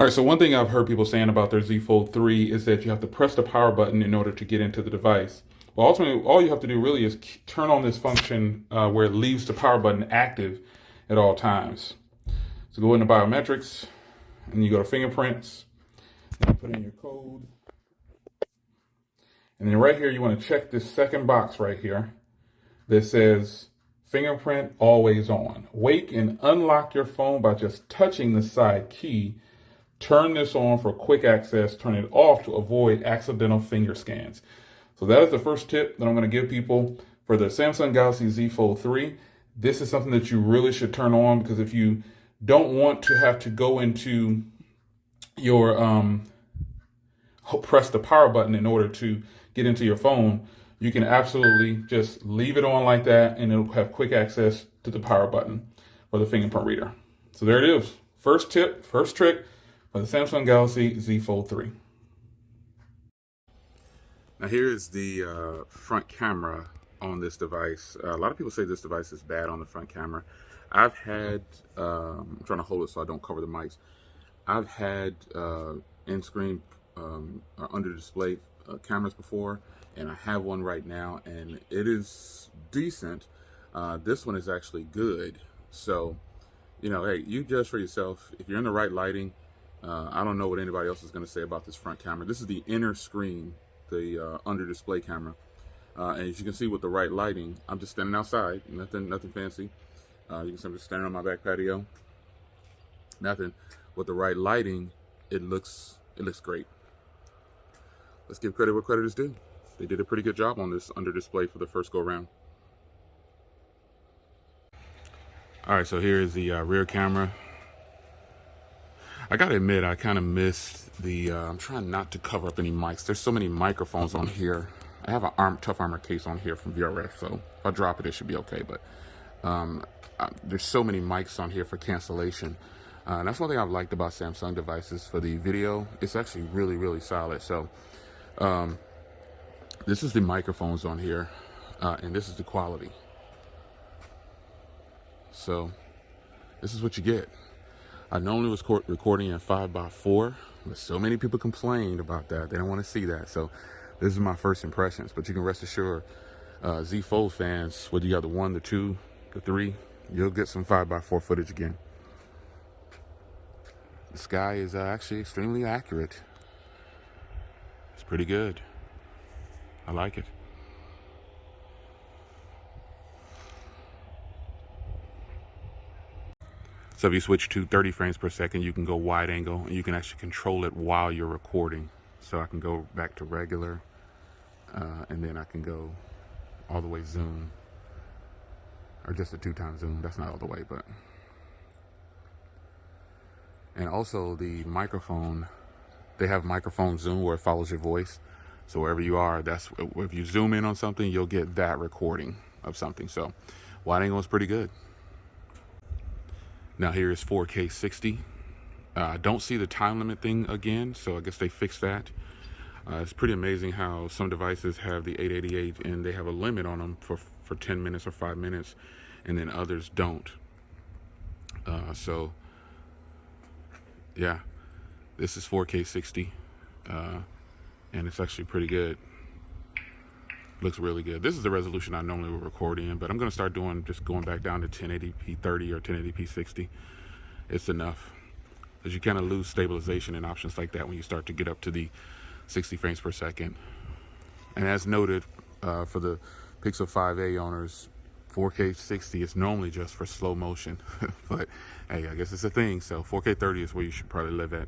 right, so one thing I've heard people saying about their Z Fold 3 is that you have to press the power button in order to get into the device. Well, ultimately, all you have to do really is turn on this function where it leaves the power button active at all times. So go into biometrics, and you go to fingerprints, and you put in your code. And then right here, you want to check this second box right here that says fingerprint always on. Wake and unlock your phone by just touching the side key. Turn this on for quick access, turn it off to avoid accidental finger scans. So that is the first tip that I'm going to give people for the Samsung Galaxy Z Fold 3. This is something that you really should turn on, because if you don't want to have to go into your press the power button in order to get into your phone, you can absolutely just leave it on like that and it'll have quick access to the power button for the fingerprint reader. So there it is. First tip, first trick for the Samsung Galaxy Z Fold 3. Now here is the front camera on this device. A lot of people say this device is bad on the front camera. I've had, I'm trying to hold it so I don't cover the mics. I've had in-screen under display cameras before, and I have one right now, and it is decent. This one is actually good. So, you know, hey, you judge for yourself. If you're in the right lighting, I don't know what anybody else is going to say about this front camera. This is the inner screen, the under display camera. And as you can see with the right lighting, I'm just standing outside, nothing fancy. You can see I'm just standing on my back patio. Nothing. With the right lighting, it looks great. Let's give credit where credit is due. They did a pretty good job on this under display for the first go round. All right, so here is the rear camera. I gotta admit, I kind of missed the, I'm trying not to cover up any mics. There's so many microphones on here. I have a tough armor case on here from VRF, so if I drop it, it should be okay. But there's so many mics on here for cancellation. That's one thing I've liked about Samsung devices for the video. It's actually really, really solid. So this is the microphones on here, and this is the quality. So this is what you get. I normally was recording in 5x4, but so many people complained about that. They don't want to see that. So this is my first impressions, but you can rest assured, Z Fold fans, whether you got the 1, the 2, the 3, you'll get some 5x4 footage again. The sky is actually extremely accurate. It's pretty good. I like it. So if you switch to 30 frames per second, you can go wide angle, and you can actually control it while you're recording. So I can go back to regular, and then I can go all the way zoom, or just a 2x zoom. That's not all the way, but. And also the microphone, they have microphone zoom where it follows your voice. So wherever you are, that's if you zoom in on something, you'll get that recording of something. So wide angle is pretty good. Now here is 4K 60. I don't see the time limit thing again, so I guess they fixed that. It's pretty amazing how some devices have the 888 and they have a limit on them for 10 minutes or 5 minutes, and then others don't. So yeah, this is 4K 60, and it's actually pretty good. Looks really good. This is the resolution I normally would record in, but I'm going to start just going back down to 1080p 30 or 1080p 60. It's enough, because you kind of lose stabilization and options like that when you start to get up to the 60 frames per second. And as noted, for the Pixel 5a owners, 4K 60 is normally just for slow motion, but hey, I guess it's a thing. So 4K 30 is where you should probably live at.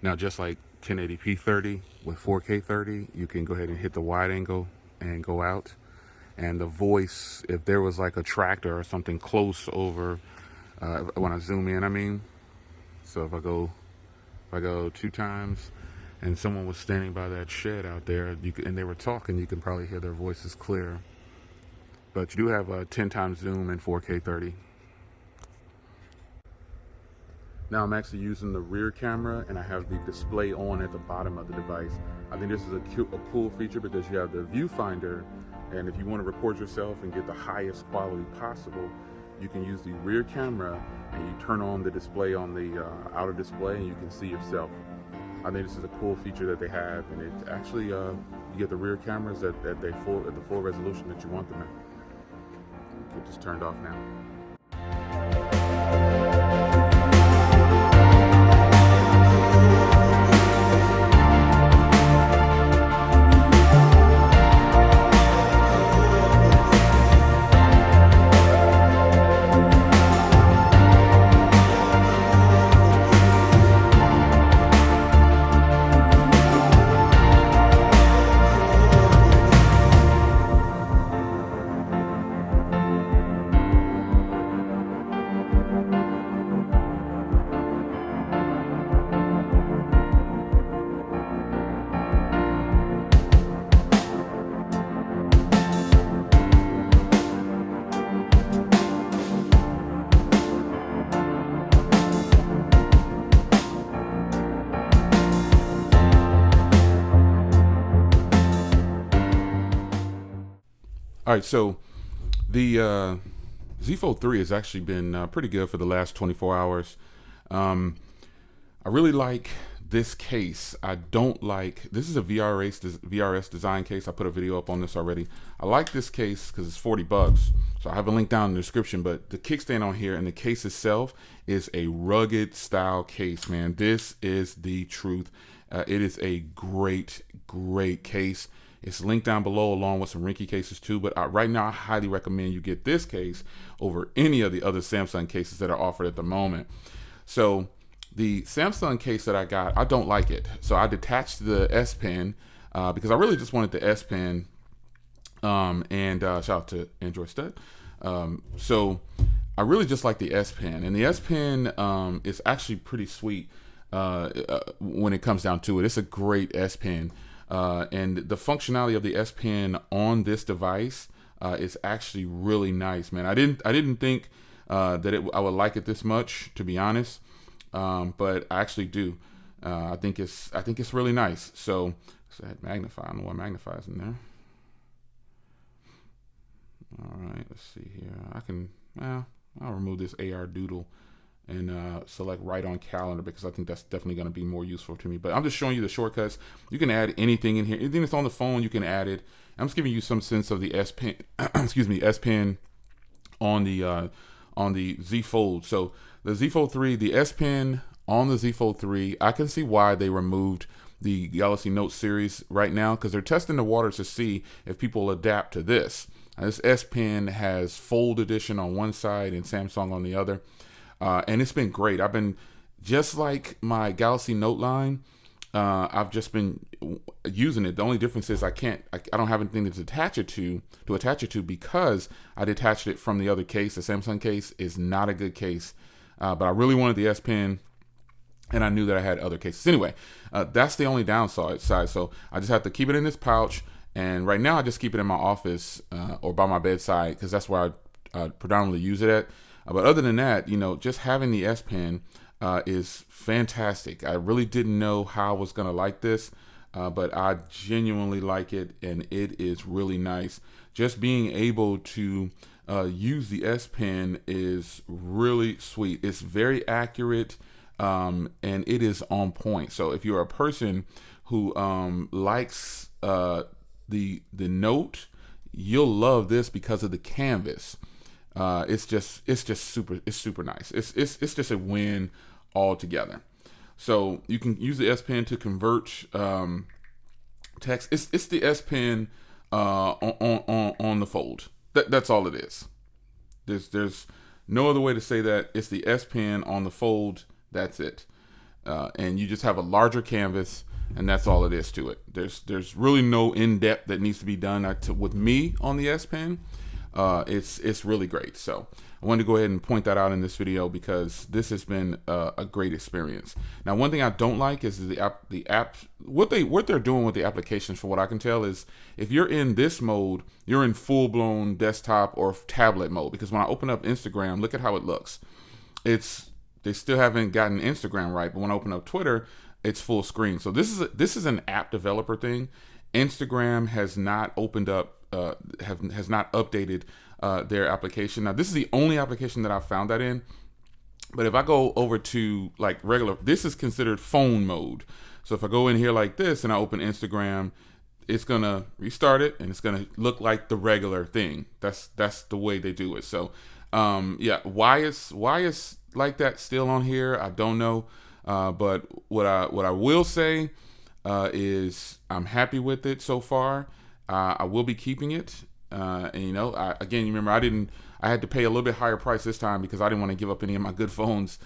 Now, just like 1080p 30 with 4K 30, you can go ahead and hit the wide angle and go out. And the voice, if there was like a tractor or something close over, when I zoom in, I mean, so if I go 2 times and someone was standing by that shed out there, and they were talking, you can probably hear their voices clear. But you do have a 10 times zoom in 4K 30. Now I'm actually using the rear camera, and I have the display on at the bottom of the device. I think this is a cool feature because you have the viewfinder, and if you want to record yourself and get the highest quality possible, you can use the rear camera and you turn on the display on the outer display and you can see yourself. I think this is a cool feature that they have, and it actually you get the rear cameras at the full resolution that you want them at. Get this turned off now. All right, so the Z Fold3 has actually been pretty good for the last 24 hours. I really like this case. I don't like, this is a VRS design case. I put a video up on this already. I like this case because it's $40. So I have a link down in the description, but the kickstand on here and the case itself is a rugged style case, man. This is the truth. It is a great case. It's linked down below along with some Rinky cases too, but right now I highly recommend you get this case over any of the other Samsung cases that are offered at the moment. So the Samsung case that I got, I don't like it. So I detached the S Pen because I really just wanted the S Pen, and shout out to Android Stud. So I really just like the S Pen, and the S Pen is actually pretty sweet when it comes down to it. It's a great S Pen. And the functionality of the S Pen on this device is actually really nice, man. I didn't think that I would like it this much, to be honest, but I actually do. I think it's really nice. So I had magnify. I don't know what magnifies in there. All right, let's see here. I'll remove this AR doodle and select right on calendar because I think that's definitely going to be more useful to me. But I'm just showing you the shortcuts. You can add anything in here. Anything that's on the phone, you can add it. I'm just giving you some sense of the S Pen, excuse me, S Pen on the Z Fold. So the Z Fold3, the S Pen on the Z Fold3, I can see why they removed the Galaxy Note series right now, because they're testing the waters to see if people adapt to this. This S Pen has Fold Edition on one side and Samsung on the other. And it's been great. I've been, just like my Galaxy Note line, I've just been using it. The only difference is I don't have anything to attach it to because I detached it from the other case. The Samsung case is not a good case, but I really wanted the S Pen, and I knew that I had other cases. Anyway, that's the only downside. So I just have to keep it in this pouch, and right now I just keep it in my office or by my bedside because that's where I predominantly use it at. But other than that, just having the S Pen is fantastic. I really didn't know how I was going to like this, but I genuinely like it, and it is really nice. Just being able to use the S Pen is really sweet. It's very accurate, and it is on point. So if you're a person who likes the Note, you'll love this because of the canvas. It's super nice. It's just a win altogether. So you can use the S Pen to convert text. It's the S Pen on the Fold. That's all it is. There's no other way to say that. It's the S Pen on the Fold. That's it. And you just have a larger canvas, and that's all it is to it. There's really no in-depth that needs to be done with me on the S Pen. It's really great. So I wanted to go ahead and point that out in this video because this has been a great experience. Now, one thing I don't like is the app. What they're doing with the applications, from what I can tell, is if you're in this mode, you're in full-blown desktop or tablet mode. Because when I open up Instagram, look at how it looks. They still haven't gotten Instagram right, but when I open up Twitter, it's full screen. So this is an app developer thing. Instagram has not opened up has not updated their application. Now, this is the only application that I found that in. But if I go over to like regular, this is considered phone mode. So if I go in here like this and I open Instagram, it's gonna restart it and it's gonna look like the regular thing. That's the way they do it. So yeah, why is like that still on here? I don't know. But what I will say is I'm happy with it so far. I will be keeping it. And you know, again, you remember I had to pay a little bit higher price this time because I didn't want to give up any of my good phones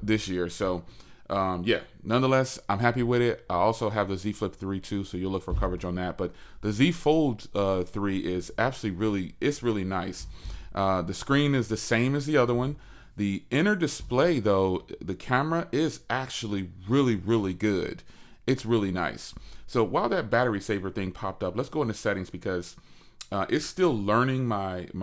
this year. So yeah, nonetheless, I'm happy with it. I also have the Z Flip3 too, so you'll look for coverage on that. But the Z Fold 3 is absolutely really nice. The screen is the same as the other one. The inner display, though, the camera is actually really good. It's really nice. So while that battery saver thing popped up, let's go into settings because it's still learning learning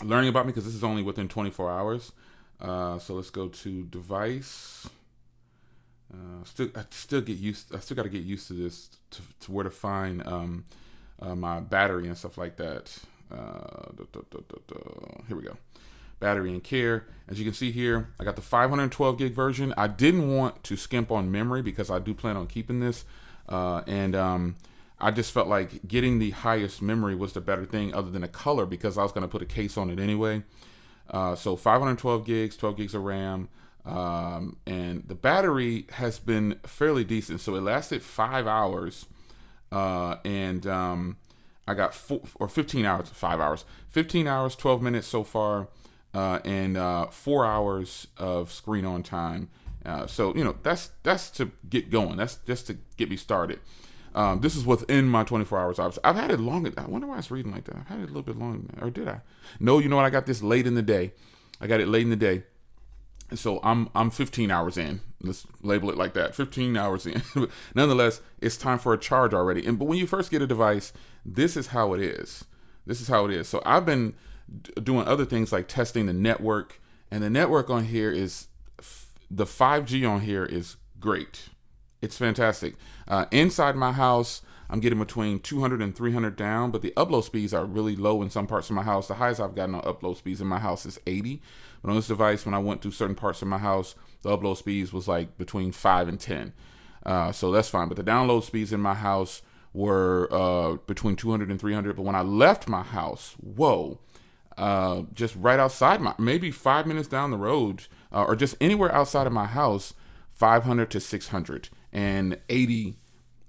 about me because this is only within 24 hours. So let's go to device. I still got to get used to this to where to find my battery and stuff like that. Here we go. Battery and care. As you can see here, I got the 512 gig version. I didn't want to skimp on memory because I do plan on keeping this. I just felt like getting the highest memory was the better thing other than a color because I was going to put a case on it anyway. So 512 gigs, 12 gigs of RAM. And the battery has been fairly decent. So it lasted 5 hours. I got 15 hours, 5 hours, 15 hours, 12 minutes so far. And 4 hours of screen on time. So, you know, that's to get going. That's just to get me started. This is within my 24 hours. I've had it longer. I wonder why it's reading like that. I've had it a little bit longer. Or did I? No, you know what? I got this late in the day. I got it late in the day. So I'm 15 hours in. Let's label it like that. 15 hours in. Nonetheless, it's time for a charge already. But when you first get a device, this is how it is. This is how it is. So I've been doing other things like testing the network, and the network on here is the 5G on here is great. It's fantastic. Inside my house, I'm getting between 200 and 300 down, but the upload speeds are really low in some parts of my house. The highest I've gotten on upload speeds in my house is 80. But on this device, when I went through certain parts of my house, the upload speeds was like between 5 and 10. So that's fine. But the download speeds in my house were between 200 and 300. But when I left my house, whoa, just right outside maybe 5 minutes down the road, or just anywhere outside of my house, 500 to 600 and 80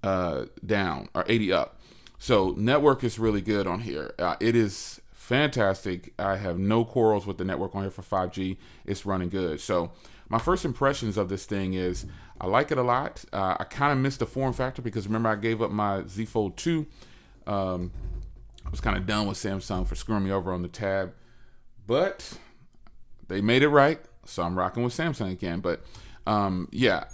down or 80 up. So network is really good on here. It is fantastic. I have no quarrels with the network on here for 5G. It's running good. So my first impressions of this thing is I like it a lot. I kind of missed the form factor because remember I gave up my Z Fold 2. I was kind of done with Samsung for screwing me over on the tab, but they made it right. So I'm rocking with Samsung again. But yeah,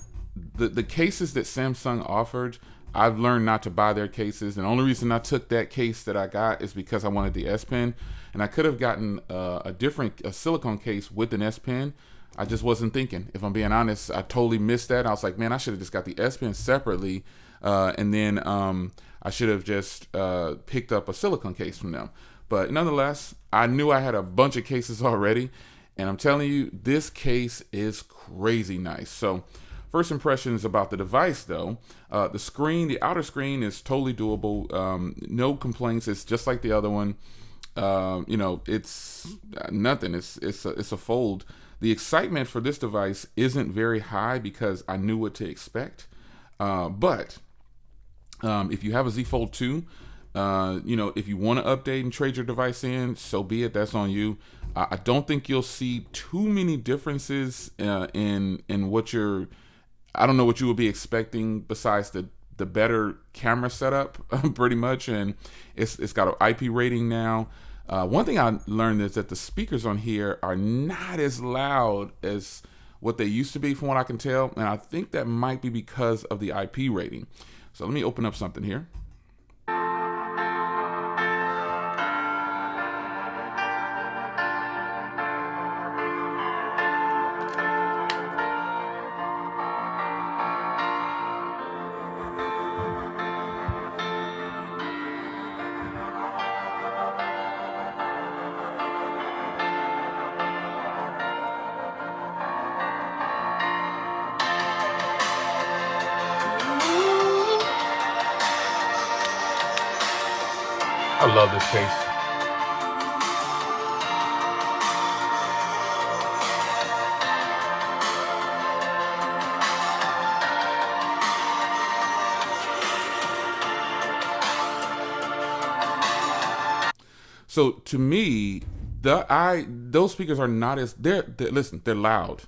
the cases that Samsung offered, I've learned not to buy their cases. And the only reason I took that case that I got is because I wanted the S Pen, and I could have gotten a silicone case with an S Pen. I just wasn't thinking. If I'm being honest, I totally missed that. I was like, man, I should have just got the S Pen separately, and then I should have just picked up a silicone case from them. But nonetheless, I knew I had a bunch of cases already, and I'm telling you, this case is crazy nice. So first impressions about the device, though, the outer screen is totally doable. No complaints. It's just like the other one. You know, it's nothing. It's a fold. The excitement for this device isn't very high because I knew what to expect. But if you have a Z Fold 2, you know, if you want to update and trade your device in, so be it. That's on you. I don't think you'll see too many differences in what you're. I don't know what you would be expecting besides the better camera setup, pretty much, and it's got an IP rating now. One thing I learned is that the speakers on here are not as loud as what they used to be, from what I can tell, and I think that might be because of the IP rating. So let me open up something here. I love this case. So to me, those speakers are not as listen, they're loud.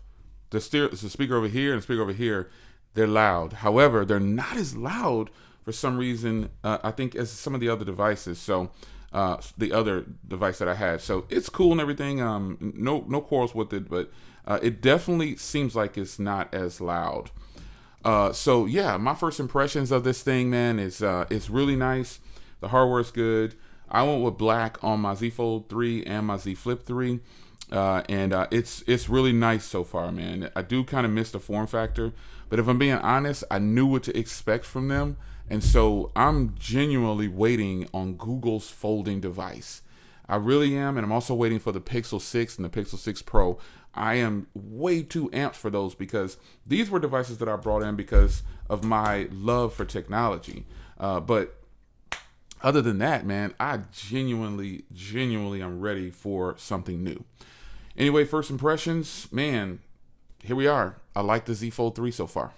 There's a speaker over here and a speaker over here. They're loud. However, they're not as loud for some reason, I think, as some of the other devices. So the other device that I had. So it's cool and everything. No quarrels with it, but it definitely seems like it's not as loud. So yeah, my first impressions of this thing, man, is it's really nice. The hardware is good. I went with black on my Z Fold3 and my Z Flip3. And it's really nice so far, man. I do kind of miss the form factor, but if I'm being honest, I knew what to expect from them. And so I'm genuinely waiting on Google's folding device. I really am. And I'm also waiting for the Pixel 6 and the Pixel 6 Pro. I am way too amped for those because these were devices that I brought in because of my love for technology. But other than that, man, I genuinely am ready for something new. Anyway, first impressions, man, here we are. I like the Z Fold 3 so far.